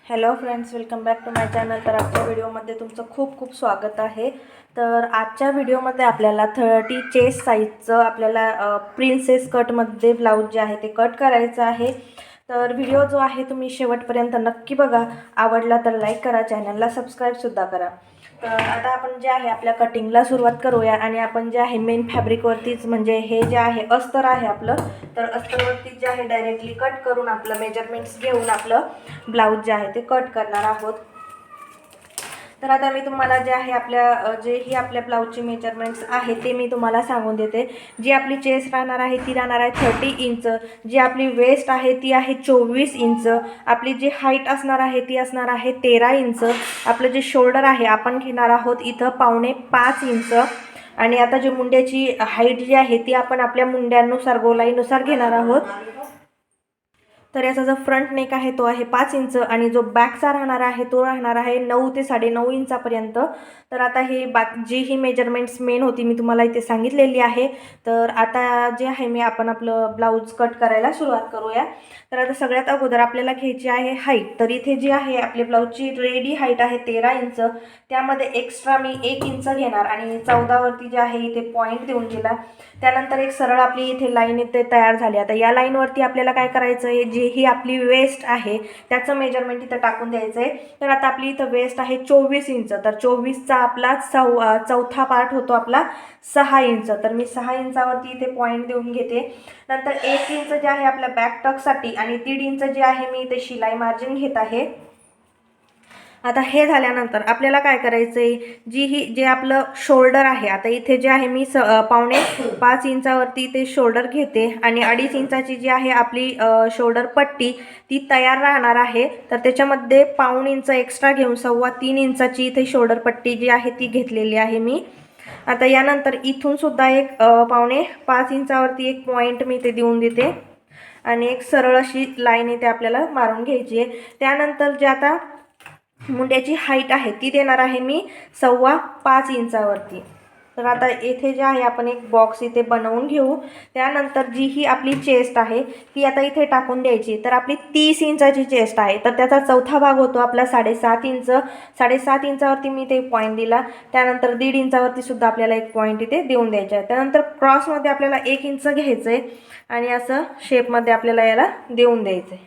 Hello friends, welcome back to my channel. तर आजच्या व्हिडिओमध्ये तुमचं खूप खूप स्वागत आहे. तर आजच्या व्हिडिओमध्ये आपल्याला 30 चेस्ट साईजचं आपल्याला प्रिन्सेस कटमध्ये ब्लाऊज जे आहे ते कट करायचं आहे. तर व्हिडिओ जो आहे तुम्ही शेवटपर्यंत नक्की बघा. आवडला तर लाईक करा, चॅनलला सबस्क्राईबसुद्धा करा. तर आता आपण जे आहे आपल्या कटिंगला सुरुवात करूया. आणि आपण जे आहे मेन फॅब्रिकवरतीच, म्हणजे हे जे आहे अस्तर आहे आपलं, तर अस्तरवरती जे आहे डायरेक्टली कट करून आपलं मेजरमेंट्स घेऊन आपलं ब्लाऊज जे आहे ते कट करणार आहोत. तर आता मी तुम्हाला जे आहे आपल्या ब्लाऊजचे मेजरमेंट्स आहे ते मी तुम्हाला सांगून देते. जी आपली चेस्ट राहणार आहे ती राहणार आहे 30 इंच. जी आपली वेस्ट आहे ती आहे 24 इंच. आपली जी हाईट असणार आहे ती असणार आहे 13 इंच. आपलं जे शोल्डर आहे आपण घेणार आहोत इथं 5.25 इंच. आणि आता जी मुंड्याची हाईट जी आहे ती आपण आपल्या मुंड्यानुसार गोलाईनुसार घेणार आहोत. तर याचा जो फ्रंट नेक आहे तो आहे 5 इंच आणि जो बॅकचा राहणार आहे तो राहणार आहे 9 ते 9.5 इंचापर्यंत. तर आता हे जी ही मेजरमेंट्स मेन होती मी तुम्हाला इथे सांगितलेली आहे. तर आता जे आहे आपण आपलं ब्लाऊज कट करायला सुरुवात करूया. तर आता सगळ्यात अगोदर आपल्याला घ्यायची आहे हाईट. तर इथे जी आहे आपली ब्लाऊजची रेडी हाईट आहे 13 इंच. त्यामध्ये एक्स्ट्रा मी 1 इंच घेणार आणि 14 वरती जे आहे इथे पॉईंट देऊन दिला. त्यानंतर एक सरळ आपली इथे लाईन इथे तयार झाली. आता या लाईनवरती आपल्याला काय करायचं आहे, जी ही आपली वेस्ट आहे त्याचं मेजरमेंट इथं टाकून द्यायचं आहे. तर आता आपली इथं वेस्ट आहे 24 इंच. तर 24चा आपला चौथा पार्ट होतो आपला 6 इंच. तर मी 6 इंचावरती इथे पॉईंट देऊन घेते. नंतर 1 इंच जे आहे आपल्या बॅक टक्ससाठी आणि 1.5 इंच जे आहे मी इथे शिलाई मार्जिन घेत आहे. आता हे झाल्यानंतर आपल्याला काय करायचं आहे, जे आपलं शोल्डर आहे, आता इथे जे आहे मी 5.25 इंचावरती ते शोल्डर घेते आणि 2.5 इंचाची जी आहे आपली शोल्डर पट्टी ती तयार राहणार आहे. तर त्याच्यामध्ये 1.25 इंच एक्स्ट्रा घेऊन 3.25 इंचाची इथे शोल्डर पट्टी जी आहे ती घेतलेली आहे मी. आता यानंतर इथून सुद्धा एक 5.25 इंचावरती एक पॉईंट मी ते देऊन देते आणि एक सरळ अशी लाईन इथे आपल्याला मारून घ्यायची आहे. त्यानंतर जे आता मुंड्याची हाईट आहे ती देणार आहे मी 5.25 इंचावरती. तर आता येथे जे आहे आपण एक बॉक्स इथे बनवून घेऊ. त्यानंतर जी ही आपली चेस्ट आहे ती आता इथे टाकून द्यायची. तर आपली 30 इंचाची चेस्ट आहे, तर त्याचा चौथा भाग होतो आपला 7.5 इंच. 7.5 इंचावरती मी ते पॉईंट दिला. त्यानंतर 1.5 इंचावरती सुद्धा आपल्याला एक पॉईंट इथे देऊन द्यायचा आहे. त्यानंतर क्रॉसमध्ये आपल्याला 1 इंच घ्यायचं आहे आणि असं शेपमध्ये आपल्याला याला देऊन द्यायचं आहे.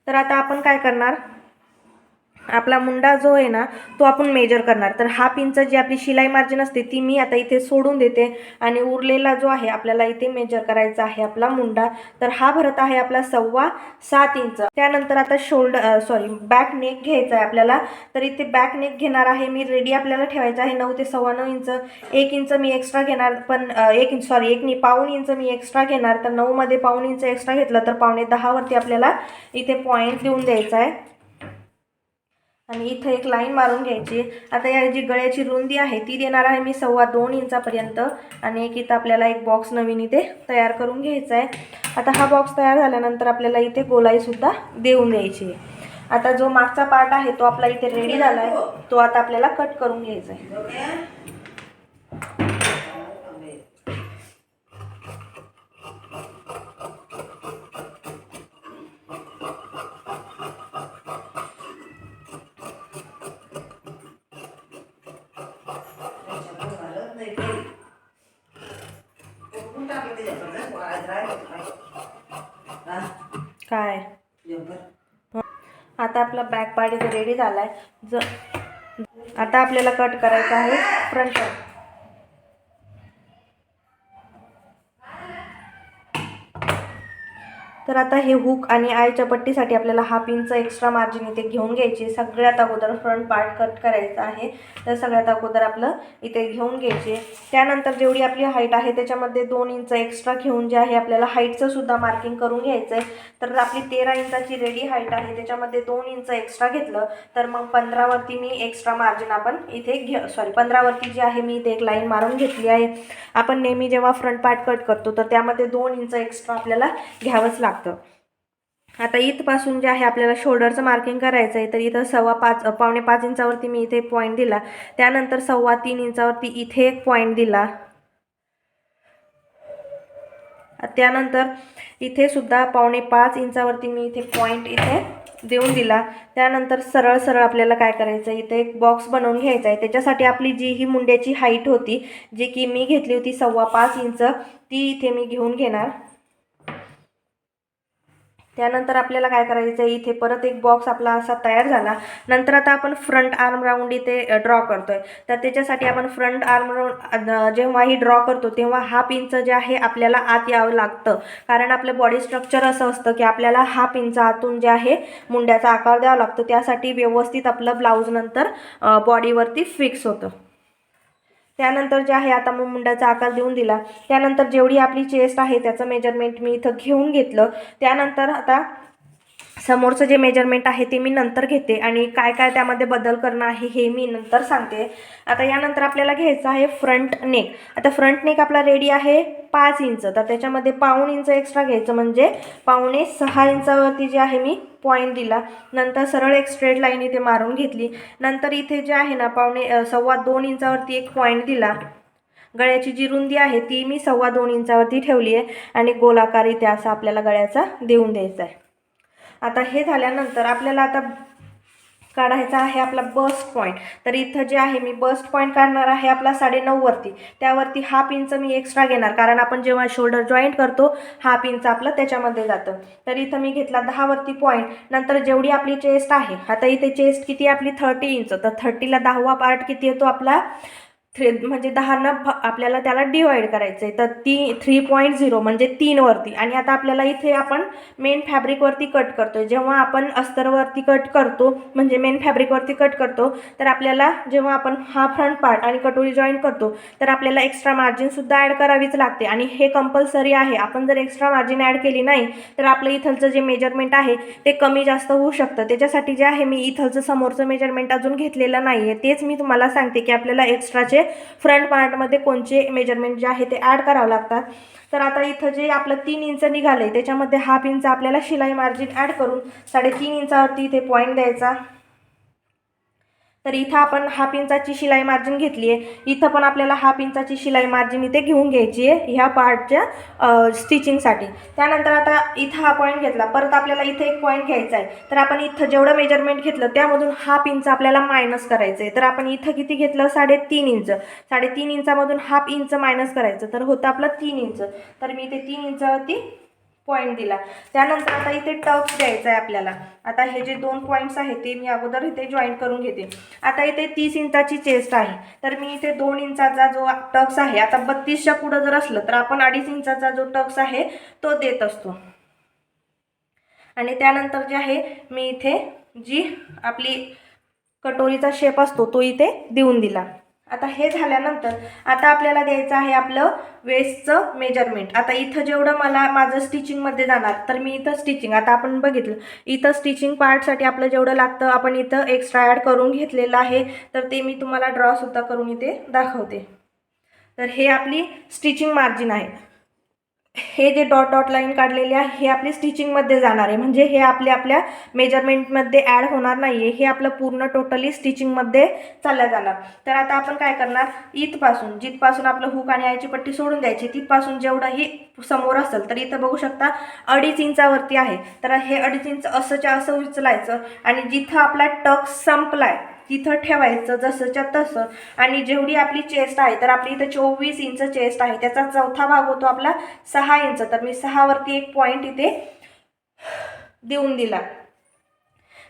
तर आता आपण काय करणार, आपला मुंडा जो आहे ना तो आपण मेजर करणार. तर 1/2 इंच जी आपली शिलाई मार्जिन असते ती मी आता इथे सोडून देते आणि उरलेला जो आहे आपल्याला इथे मेजर करायचा आहे आपला मुंडा. तर हा भरत आहे आपला 7.25 इंच. त्यानंतर आता बॅक नेक घ्यायचा आहे आपल्याला. तर इथे बॅक नेक घेणार आहे मी, रेडी आपल्याला ठेवायचा आहे 9 ते 9.25 इंच. 1 इंच मी एक्स्ट्रा घेणार, पण 1.25 इंच मी एक्स्ट्रा घेणार. तर 9 मध्ये 1.25 इंच एक्स्ट्रा घेतलं तर 9.10 वरती आपल्याला इथे पॉईंट देऊन द्यायचा आहे आणि इथं एक लाईन मारून घ्यायची. आता या जी गळ्याची रुंदी आहे ती देणार आहे मी 2.25 इंचापर्यंत आणि एक इथं आपल्याला एक बॉक्स नवीन इथे तयार करून घ्यायचा आहे. आता हा बॉक्स तयार झाल्यानंतर आपल्याला इथे गोलाईसुद्धा देऊन द्यायची आहे. आता जो मागचा पार्ट आहे तो आपला इथे रेडी झाला आहे, तो आता आपल्याला कट करून घ्यायचा आहे. काय आता आपला बॅक पार्ट इथे रेडी झालाय. आता आपल्याला कट करायचा आहे फ्रंट पार्ट. तर आता हे हुक आणि आयच्या पट्टीसाठी आपल्याला 1/2 इंच एक्स्ट्रा मार्जिन इथे घेऊन घ्यायची. सगळ्यात अगोदर फ्रंट पार्ट कट करायचा आहे. तर सगळ्यात अगोदर आपलं इथे घेऊन घ्यायचे. त्यानंतर जेवढी आपली हाईट आहे त्याच्यामध्ये 2 इंच एक्स्ट्रा घेऊन जे आहे आपल्याला हाईटचं सुद्धा मार्किंग करून घ्यायचं आहे. तर आपली 13 इंचाची रेडी हाईट आहे, त्याच्यामध्ये 2 इंच एक्स्ट्रा घेतलं तर मग 15 वरती मी एक्स्ट्रा मार्जिन आपण इथे 15 वरती जी आहे मी इथे एक लाईन मारून घेतली आहे. आपण नेहमी जेव्हा फ्रंट पार्ट कट करतो तर त्यामध्ये 2 इंच एक्स्ट्रा आपल्याला घ्यावंच लागतं. आता इथपासून जे आहे आपल्याला शोल्डरचं मार्किंग करायचं आहे. तर इथं 5.25 इंचावरती मी इथे पॉईंट दिला. त्यानंतर 3.25 इंचावरती इथे एक पॉईंट दिला. त्यानंतर इथे सुद्धा 5.25 इंचावरती मी इथे पॉईंट इथे देऊन दिला. त्यानंतर सरळ सरळ आपल्याला काय करायचं आहे, इथे एक बॉक्स बनवून घ्यायचा आहे. त्याच्यासाठी आपली जी ही मुंड्याची हाईट होती, जी की मी घेतली होती 5.25 इंच, ती इथे मी घेऊन घेणार. त्यानंतर आपल्याला काय करायचं आहे, इथे परत एक बॉक्स आपला असा तयार झाला. नंतर आता आपण फ्रंट आर्म राऊंड इथे ड्रॉ करतोय. तर त्याच्यासाठी आपण फ्रंट आर्म राऊंड जेव्हा ही ड्रॉ करतो तेव्हा 1/2 इंच जे आहे आपल्याला आत यावं लागतं. कारण आपलं बॉडी स्ट्रक्चर असं असतं की आपल्याला 1/2 इंच आतून जे आहे मुंड्याचा आकार द्यावा लागतो. त्यासाठी व्यवस्थित आपलं ब्लाऊज नंतर बॉडीवरती फिक्स होतं. त्यानंतर जे आहे आता मग मुंडाचा आकार देऊन दिला. त्यानंतर जेवढी आपली चेस्ट आहे त्याचं मेजरमेंट मी इथं घेऊन घेतलं. त्यानंतर आता समोरचं जे मेजरमेंट आहे ते मी नंतर घेते आणि काय काय त्यामध्ये बदल करणं आहे हे मी नंतर सांगते. आता यानंतर आपल्याला घ्यायचं आहे फ्रंट नेक. आता फ्रंट नेक आपला रेडी आहे 5 इंच, तर त्याच्यामध्ये 1/4 इंच एक्स्ट्रा घ्यायचं, म्हणजे 5.25 इंचावरती जे आहे मी पॉईंट दिला. नंतर सरळ एक स्ट्रेट लाईन इथे मारून घेतली. नंतर इथे जे आहे ना 2.25 इंचावरती एक पॉईंट दिला. गळ्याची जी रुंदी आहे ती मी 2.25 इंचावरती ठेवली आहे आणि गोलाकार इथे असा आपल्याला गळ्याचा देऊन द्यायचा आहे. आता हे झाल्यानंतर आपल्याला आता काढायचा आहे आपला बस्ट पॉईंट. तर इथं जे आहे मी बस्ट पॉईंट काढणार आहे आपला 9.5 वरती. त्यावरती 1/2 इंच मी एक्स्ट्रा घेणार, कारण आपण जेव्हा शोल्डर जॉईंट करतो 1/2 इंच आपलं त्याच्यामध्ये जातं. तर इथं मी घेतला 10 वरती पॉईंट. नंतर जेवढी आपली चेस्ट आहे, आता इथे चेस्ट किती आपली 30 इंच, तर 30ला 10वा पार्ट किती येतो आपला म्हणजे 10 आपल्याला त्याला डिवाइड करायचं आहे. तर 3.0 म्हणजे 3 वरती. आणि आता आपल्याला इथे आपण मेन फॅब्रिकवरती कट करतोय. जेव्हा आपण अस्तरवरती कट करतो म्हणजे मेन फॅब्रिकवरती कट करतो, तर आपल्याला जेव्हा आपण हा फ्रंट पार्ट आणि कटोरी जॉईन करतो तर आपल्याला एक्स्ट्रा मार्जिनसुद्धा ॲड करावीच लागते आणि हे कंपल्सरी आहे. आपण जर एक्स्ट्रा मार्जिन ॲड केली नाही तर आपलं इथलचं जे मेजरमेंट आहे ते कमी जास्त होऊ शकतं. त्याच्यासाठी जे आहे मी इथलचं समोरचं मेजरमेंट अजून घेतलेलं नाही आहे. तेच मी तुम्हाला सांगते की आपल्याला एक्स्ट्राचे फ्रंट पार्टमध्ये कोणचे मेजरमेंट जे आहे ते ॲड करावं लागतात. तर आता इथं जे आपलं 3 इंच निघाले त्याच्यामध्ये 1/2 इंच आपल्याला शिलाई मार्जिन ॲड करून 3.5 इंचावरती इथे पॉईंट द्यायचा. तर इथं आपण 1/2 इंचाची शिलाई मार्जिन घेतली आहे. इथं पण आपल्याला 1/2 इंचाची शिलाई मार्जिन इथे घेऊन घ्यायची आहे ह्या पार्टच्या स्टिचिंगसाठी. त्यानंतर आता इथं हा पॉईंट घेतला, परत आपल्याला इथे एक पॉईंट घ्यायचा आहे. तर आपण इथं जेवढं मेजरमेंट घेतलं त्यामधून 1/2 इंच आपल्याला मायनस करायचं आहे. तर आपण इथं किती घेतलं 3.5 इंच. 3.5 इंचामधून 1/2 इंच मायनस करायचं, तर होतं आपलं 3 इंच. तर मी इथे 3 इंचावरती पॉईंट दिला. त्यानंतर आता इथे टक्स द्यायचा आहे आपल्याला. आता हे जे 2 पॉईंट्स आहेत ते मी अगोदर इथे जॉईन करून घेते. आता इथे 30 इंचाची चेस्ट आहे, तर मी इथे 2 इंचाचा जो टक्स आहे, आता 32च्या पुढं जर असलं तर आपण 2.5 इंचाचा जो टक्स आहे तो देत असतो. आणि त्यानंतर जे आहे मी इथे जी आपली कटोरीचा शेप असतो तो इथे देऊन दिला. आता हे झाल्यानंतर आता आपल्याला द्यायचं आहे आपलं वेस्टचं मेजरमेंट. आता इथं जेवढं माझं स्टिचिंगमध्ये जाणार, तर मी इथं स्टिचिंग आता आपण बघितलं इथं स्टिचिंग पार्टसाठी आपलं जेवढं लागतं आपण इथं एक्स्ट्रा ॲड करून घेतलेलं आहे. तर ते मी तुम्हाला ड्रॉसुद्धा करून इथे दाखवते. तर हे आपली स्टिचिंग मार्जिन आहे. हे जे डॉट डॉट लाईन काढलेले आहे हे आपली स्टिचिंगमध्ये जाणार आहे, म्हणजे हे आपल्या मेजरमेंटमध्ये ॲड होणार नाही आहे. हे आपलं पूर्ण टोटली स्टिचिंगमध्ये चाललं जाणार. तर आता आपण काय करणार, इथपासून जिथपासून आपलं हुक आणि आयची पट्टी सोडून द्यायची तिथपासून जेवढंही समोर असेल तर इथं बघू शकता 2.5 इंचावरती आहे. तर हे 2.5 इंच असंच्या असं उचलायचं आणि जिथं आपला टक संपलाय तिथं ठेवायचं जसंच्या तसं. आणि जेवढी आपली चेस्ट आहे तर आपली इथं 24 इंच चेस्ट आहे, त्याचा चौथा भाग होतो आपला 6 इंच. तर मी 6 वरती एक पॉईंट इथे देऊन दिला.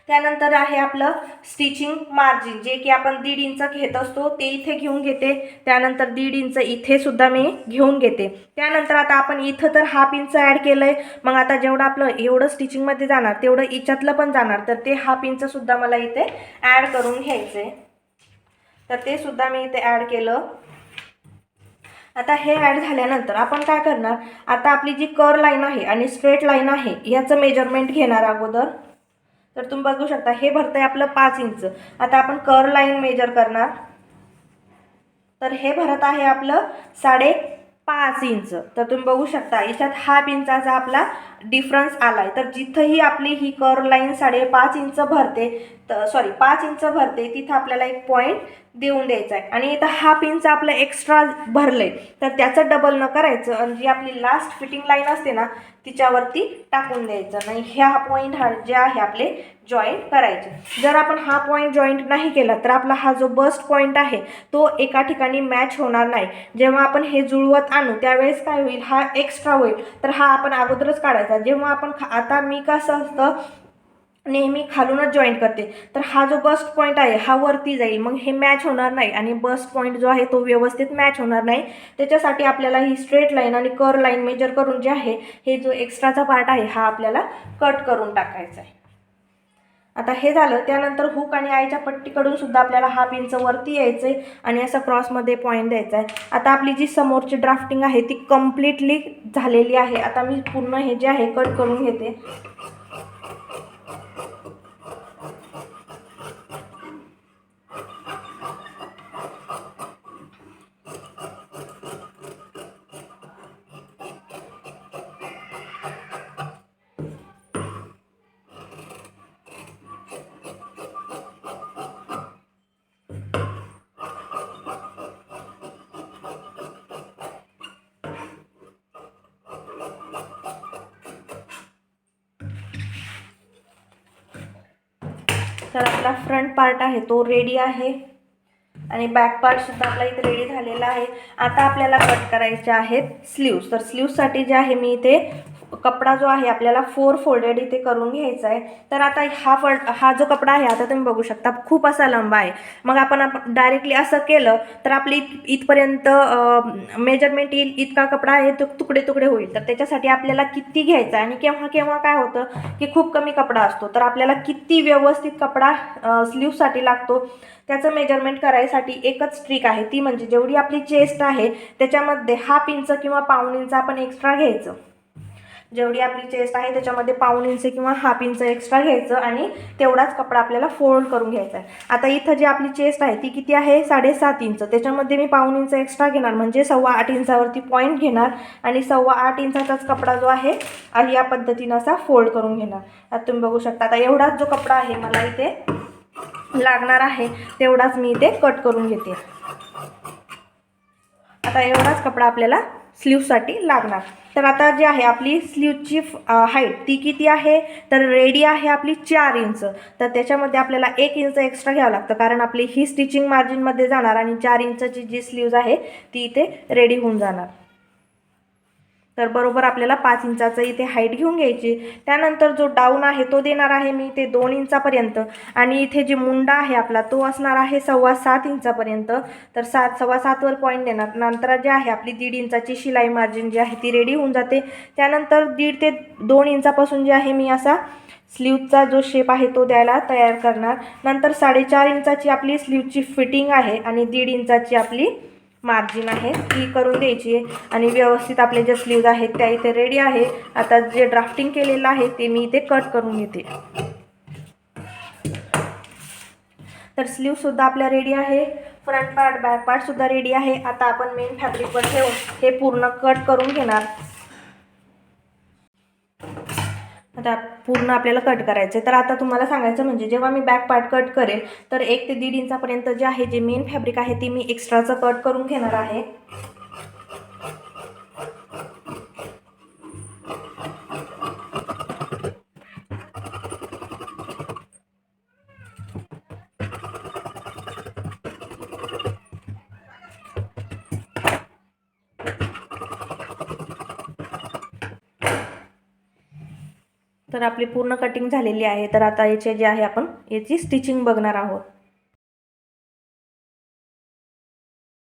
त्यानंतर आहे आपलं स्टिचिंग मार्जिन, जे की आपण 1.5 इंच घेत असतो ते इथे घेऊन घेते. त्यानंतर 1.5 इंच इथे सुद्धा मी घेऊन घेते. त्यानंतर आता आपण इथं तर 1/2 इंच ॲड केलंय, मग आता जेवढं आपलं एवढं स्टिचिंगमध्ये जाणार तेवढं इच्यातलं पण जाणार. तर ते 1/2 इंच सुद्धा मला इथे ॲड करून घ्यायचे. तर ते सुद्धा मी इथे ॲड केलं. आता हे ॲड झाल्यानंतर आपण काय करणार, आता आपली जी कर्व लाईन आहे आणि स्ट्रेट लाईन आहे याचं मेजरमेंट घेणार अगोदर. तर तुम्ही बघू शकता हे भरतंय आपलं 5 इंच. आता आपण कर्व लाईन मेजर करणार, तर हे भरत आहे आपलं 5.5 इंच. तर तुम्ही बघू शकता याच्यात 1/2 इंचाचा आपला डिफरन्स आलाय. तर जिथंही आपली ही कर्व लाईन 5.5 इंच भरते, 5 इंच भरते तिथं आपल्याला एक पॉईंट देऊन द्यायचा आहे. आणि इथं हाफ इंच आपलं एक्स्ट्रा भरलंय तर त्याचं डबल न करायचं आणि जी आपली लास्ट फिटिंग लाईन असते ना तिच्यावरती टाकून द्यायचं. नाही ह्या पॉईंट हा जे आहे आपले जॉईंट करायचे. जर आपण हा पॉईंट जॉईंट नाही केला तर आपला हा जो बस्ट पॉईंट आहे तो एका ठिकाणी मॅच होणार नाही. जेव्हा आपण हे जुळवत आणू त्यावेळेस काय होईल, हा एक्स्ट्रा होईल. तर हा आपण अगोदरच काढायचा. जेव्हा आपण आता मी कसं असतं नेहमी खालूनच जॉईंट करते तर हा जो बस्ट पॉईंट आहे हा वरती जाईल, मग हे मॅच होणार नाही आणि बस्ट पॉईंट जो आहे तो व्यवस्थित मॅच होणार नाही. त्याच्यासाठी आपल्याला ही स्ट्रेट लाईन आणि कर्व लाईन मेजर करून जे आहे हे जो एक्स्ट्राचा पार्ट आहे हा आपल्याला कट करून टाकायचा आहे. आता हे झालं. त्यानंतर हुक आणि आयच्या पट्टीकडून सुद्धा आपल्याला हाफ इंच वरती यायचं आहे आणि असं क्रॉसमध्ये पॉईंट द्यायचा आहे. आता आपली जी समोरची ड्राफ्टिंग आहे ती कम्प्लिटली झालेली आहे. आता मी पूर्ण हे जे आहे कट करून घेते. तर आपला फ्रंट पार्ट आहे तो रेडी आहे आणि बॅक पार्ट सुद्धा आपला इथे रेडी झालेला आहे. आता आपल्याला कट करायचे आहेत स्लीव्स. तर स्लीव्ससाठी जे आहे मी इथे कपडा जो आहे आपल्याला 4 फोल्डेड इथे करून घ्यायचा आहे. तर आता हा जो कपडा आहे आता तुम्ही बघू शकता खूप असा लंबा आहे. मग आपण डायरेक्टली असं केलं तर आपली इथपर्यंत मेजरमेंट येईल इतका कपडा आहे तो तुकडे तुकडे होईल. तर त्याच्यासाठी आपल्याला किती घ्यायचा आणि केव्हा केव्हा काय होतं की खूप कमी कपडा असतो तर आपल्याला किती व्यवस्थित कपडा स्लीव्ससाठी लागतो त्याचं मेजरमेंट करायसाठी एकच ट्रिक आहे. ती म्हणजे जेवढी आपली चेस्ट आहे त्याच्यामध्ये हाफ इंच किंवा पाऊण इंच आपण एक्स्ट्रा घ्यायचं. जेवढी आपली चेस्ट आहे त्याच्यामध्ये पाऊण इंच किंवा हाफ इंच एक्स्ट्रा घ्यायचं आणि तेवढाच कपडा आपल्याला फोल्ड करून घ्यायचा आहे. आता इथं जी आपली चेस्ट आहे ती किती आहे 7.5 इंच. त्याच्यामध्ये मी पाऊण इंच एक्स्ट्रा घेणार म्हणजे 8.25 इंचावरती पॉईंट घेणार आणि 8.25 इंचाचाच कपडा जो आहे या पद्धतीनं असा फोल्ड करून घेणार. आता तुम्ही बघू शकता. आता एवढाच जो कपडा आहे मला इथे लागणार आहे तेवढाच मी इथे कट करून घेते. आता एवढाच कपडा आपल्याला स्लीव्हसाठी लागणार. तर आता जी आहे आपली स्लीव्हची हाईट ती किती आहे तर रेडी आहे आपली 4 इंच. तर त्याच्यामध्ये आपल्याला 1 इंच एक्स्ट्रा घ्यावं लागतं कारण आपली ही स्टिचिंग मार्जिनमध्ये जाणार आणि 4 इंचची जी स्लीव्ज आहे ती इथे रेडी होऊन जाणार. तर बरोबर आपल्याला 5 इंचाचं इथे हाईट घेऊन घ्यायची. त्यानंतर जो डाऊन आहे तो देणार आहे मी इथे 2 इंचापर्यंत आणि इथे जे मुंडा आहे आपला तो असणार आहे 7.25 इंचापर्यंत. तर 7.25वर पॉईंट देणार. नंतर जे आहे आपली 1.5 इंचाची शिलाई मार्जिन जी आहे ती रेडी होऊन जाते. त्यानंतर 1.5 ते 2 इंचापासून जे आहे मी असा स्लीवचा जो शेप आहे तो द्यायला तयार करणार. नंतर 4.5 इंचाची आपली स्लीवची फिटिंग आहे आणि 1.5 इंचाची आपली मार्जिन आहे ती करून द्यायची आहे आणि व्यवस्थित आपले जे स्लीव्ज आहेत त्या इथे रेडी आहे. आता जे ड्राफ्टिंग केलेलं आहे ते मी इथे कट करून घेते. तर स्लीव्हसुद्धा आपल्या रेडी आहे. फ्रंट पार्ट बॅक पार्टसुद्धा रेडी आहे. आता आपण मेन फॅब्रिकवर ठेवून हे पूर्ण कट करून घेणार. आता पूर्ण आपल्याला कट करायचं आहे. तर आता तुम्हाला सांगायचं म्हणजे जेव्हा मी बॅक पार्ट कट करेल तर 1 ते 1.5 इंचापर्यंत जे आहे जे मेन फॅब्रिक आहे ती मी एक्स्ट्राचं कट करून घेणार आहे. तर आपली पूर्ण कटिंग झालेली आहे. तर आता याचे जे आहे आपण याची स्टिचिंग बघणार आहोत.